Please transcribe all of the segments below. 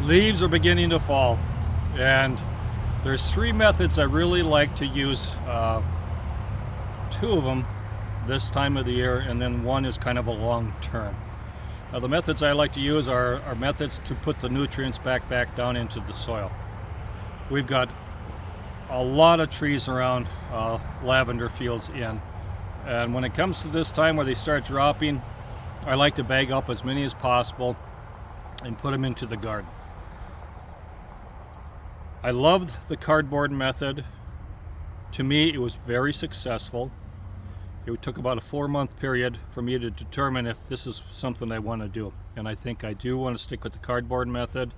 Leaves are beginning to fall, and there's three methods I really like to use. Two of them this time of the year, and then one is kind of a long term. The methods I like to use are methods to put the nutrients back down into the soil. We've got a lot of trees around lavender fields in, and when it comes to this time where they start dropping, I like to bag up as many as possible and put them into the garden. I loved the cardboard method. To me, it was very successful. It took about a 4-month period for me to determine if this is something I want to do. And I think I do want to stick with the cardboard method.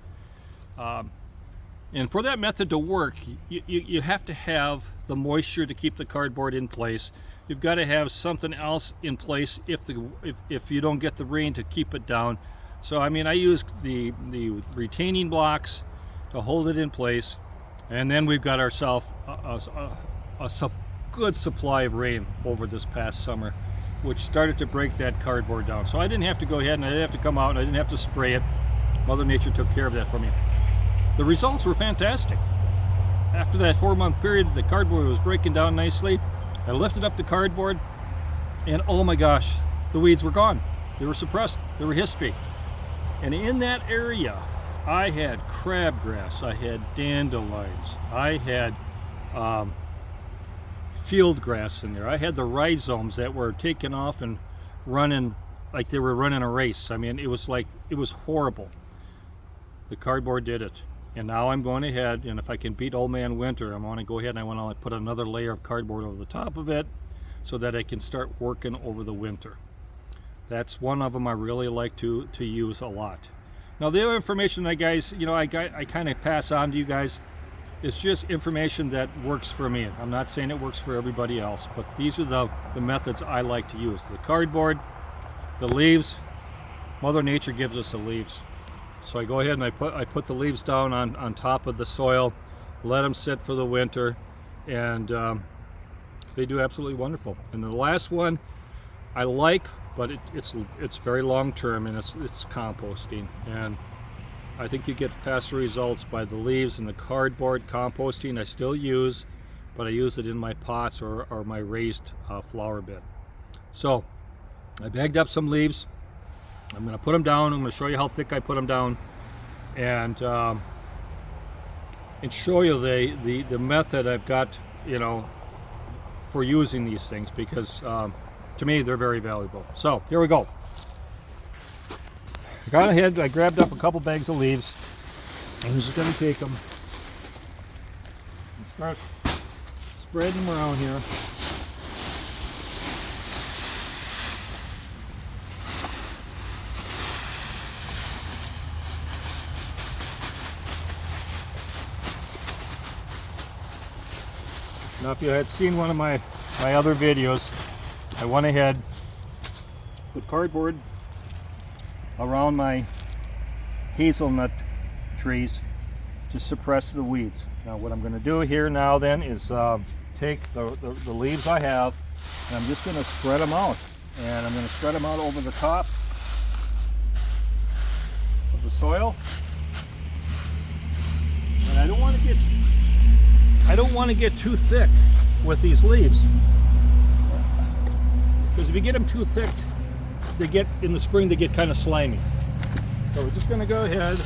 And for that method to work, you have to have the moisture to keep the cardboard in place. You've got to have something else in place if you don't get the rain to keep it down. So I mean, I used the retaining blocks to hold it in place, and then we've got ourselves a good supply of rain over this past summer, which started to break that cardboard down. So I didn't have to go ahead and I didn't have to come out and I didn't have to spray it. Mother Nature took care of that for me. The results were fantastic. After that 4-month period, the cardboard was breaking down nicely. I lifted up the cardboard, and oh my gosh, the weeds were gone. They were suppressed. They were history. And in that area, I had crabgrass, I had dandelions, I had field grass in there. I had the rhizomes that were taking off and running like they were running a race. I mean, it was horrible. The cardboard did it. And now I'm going ahead, and if I can beat Old Man Winter, I'm going to go ahead and I want to put another layer of cardboard over the top of it so that I can start working over the winter. That's one of them I really like to use a lot. Now the other information that guys, I kind of pass on to you guys, it's just information that works for me. I'm not saying it works for everybody else, but these are the methods I like to use. The cardboard, the leaves. Mother Nature gives us the leaves. So I go ahead and I put the leaves down on top of the soil, let them sit for the winter, and they do absolutely wonderful. And the last one I like, but it's very long term, and it's composting. And I think you get faster results by the leaves and the cardboard composting. I still use, but I use it in my pots or my raised flower bed. So I bagged up some leaves. I'm going to put them down. I'm going to show you how thick I put them down, and show you the method I've got, for using these things, because to me they're very valuable. So here we go. I got ahead. I grabbed up a couple bags of leaves. I'm just going to take them and start spreading them around here. Now, if you had seen one of my other videos, I went ahead, put cardboard around my hazelnut trees to suppress the weeds. Now what I'm going to do here now then is take the leaves I have, and I'm just going to spread them out. And I'm going to spread them out over the top of the soil. And I don't want to get too thick with these leaves, because if you get them too thick, they get in the spring, they get kind of slimy. So we're just going to go ahead,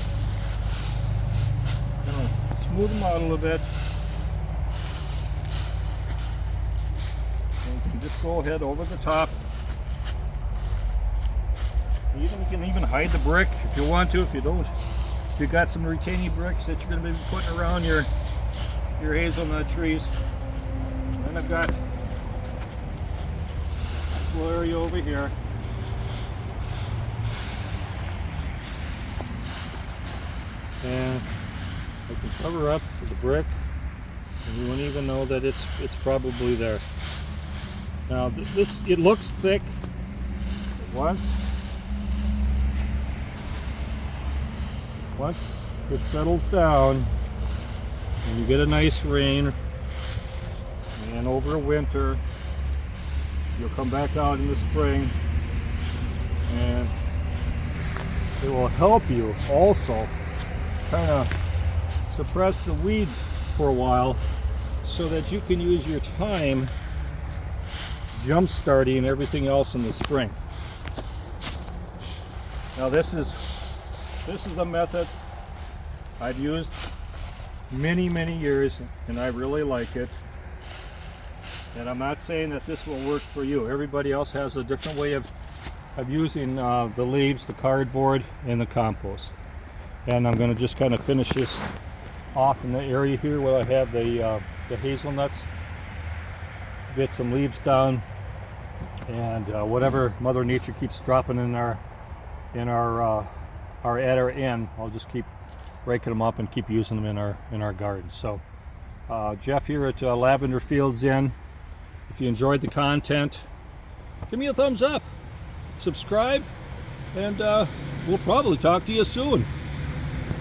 smooth them out a little bit, and you can just go ahead over the top. You can even hide the brick if you want to. If you don't, if you've got some retaining bricks that you're going to be putting around your hazelnut trees. And then I've got this little area over here. And I can cover up with the brick, and you won't even know that it's probably there. Now it looks thick, but once it settles down and you get a nice rain, and over a winter you'll come back out in the spring, and it will help you also kind of suppress the weeds for a while so that you can use your time jump starting everything else in the spring. Now this is a method I've used many years, and I really like it. And I'm not saying that this will work for you. Everybody else has a different way of using the leaves, the cardboard, and the compost. And I'm going to just kind of finish this off in the area here where I have the hazelnuts. Get some leaves down, and whatever Mother Nature keeps dropping in our at our end, I'll just keep breaking them up and keep using them in our garden. So Jeff here at Lavender Fields Inn. If you enjoyed the content, give me a thumbs up, subscribe, and we'll probably talk to you soon.